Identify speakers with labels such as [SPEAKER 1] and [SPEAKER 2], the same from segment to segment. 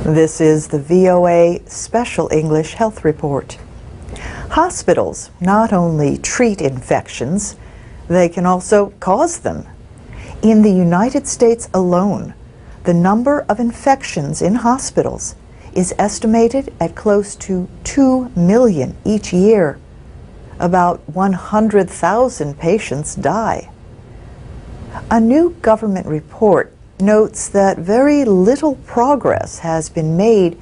[SPEAKER 1] This is the VOA Special English Health Report. Hospitals not only treat infections, they can also cause them. In the United States alone, the number of infections in hospitals is estimated at close to 2 million each year. About 100,000 patients die. A new government report notes that very little progress has been made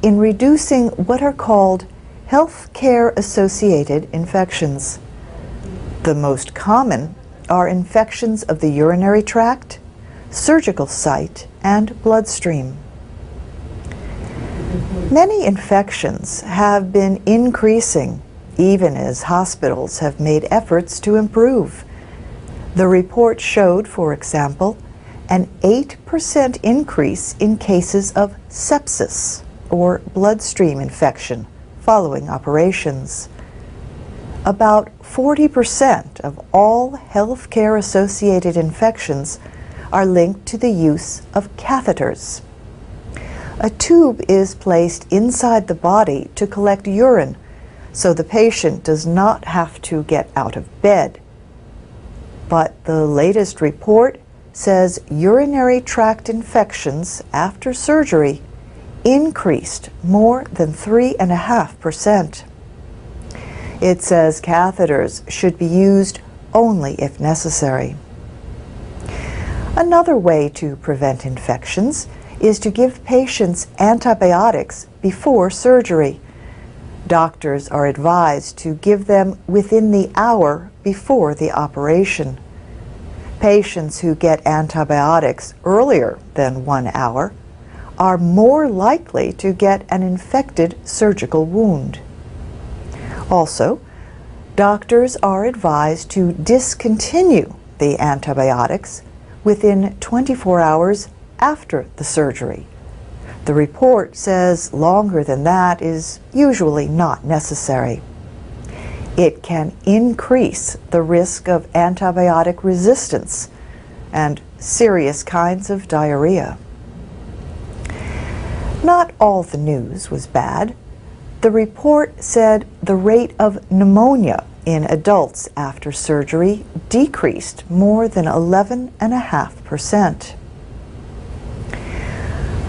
[SPEAKER 1] in reducing what are called healthcare-associated infections. The most common are infections of the urinary tract, surgical site, and bloodstream. Many infections have been increasing, even as hospitals have made efforts to improve. The report showed, for example, an 8% increase in cases of sepsis, or bloodstream infection, following operations. About 40% of all healthcare-associated infections are linked to the use of catheters. A tube is placed inside the body to collect urine, so the patient does not have to get out of bed. But the latest report says urinary tract infections after surgery increased more than 3.5%. It says catheters should be used only if necessary. Another way to prevent infections is to give patients antibiotics before surgery. Doctors are advised to give them within the hour before the operation. Patients who get antibiotics earlier than 1 hour are more likely to get an infected surgical wound. Also, doctors are advised to discontinue the antibiotics within 24 hours after the surgery. The report says longer than that is usually not necessary. It can increase the risk of antibiotic resistance and serious kinds of diarrhea. Not all the news was bad. The report said the rate of pneumonia in adults after surgery decreased more than 11.5%.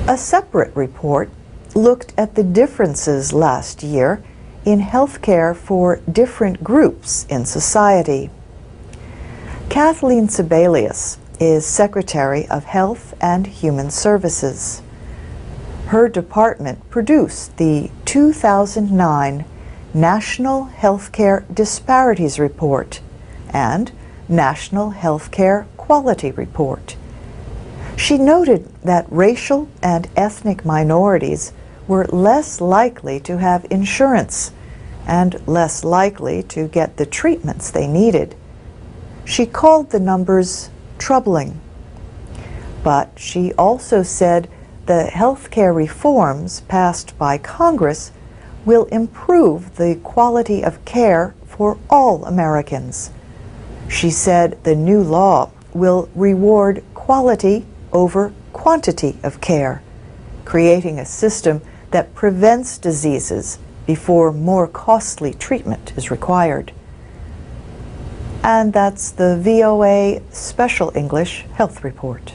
[SPEAKER 1] A separate report looked at the differences last year in healthcare for different groups in society. Kathleen Sebelius is Secretary of Health and Human Services. Her department produced the 2009 National Healthcare Disparities Report and National Healthcare Quality Report. She noted that racial and ethnic minorities were less likely to have insurance and less likely to get the treatments they needed. She called the numbers troubling. But she also said the healthcare reforms passed by Congress will improve the quality of care for all Americans. She said the new law will reward quality over quantity of care, creating a system that prevents diseases before more costly treatment is required. And that's the VOA Special English Health Report.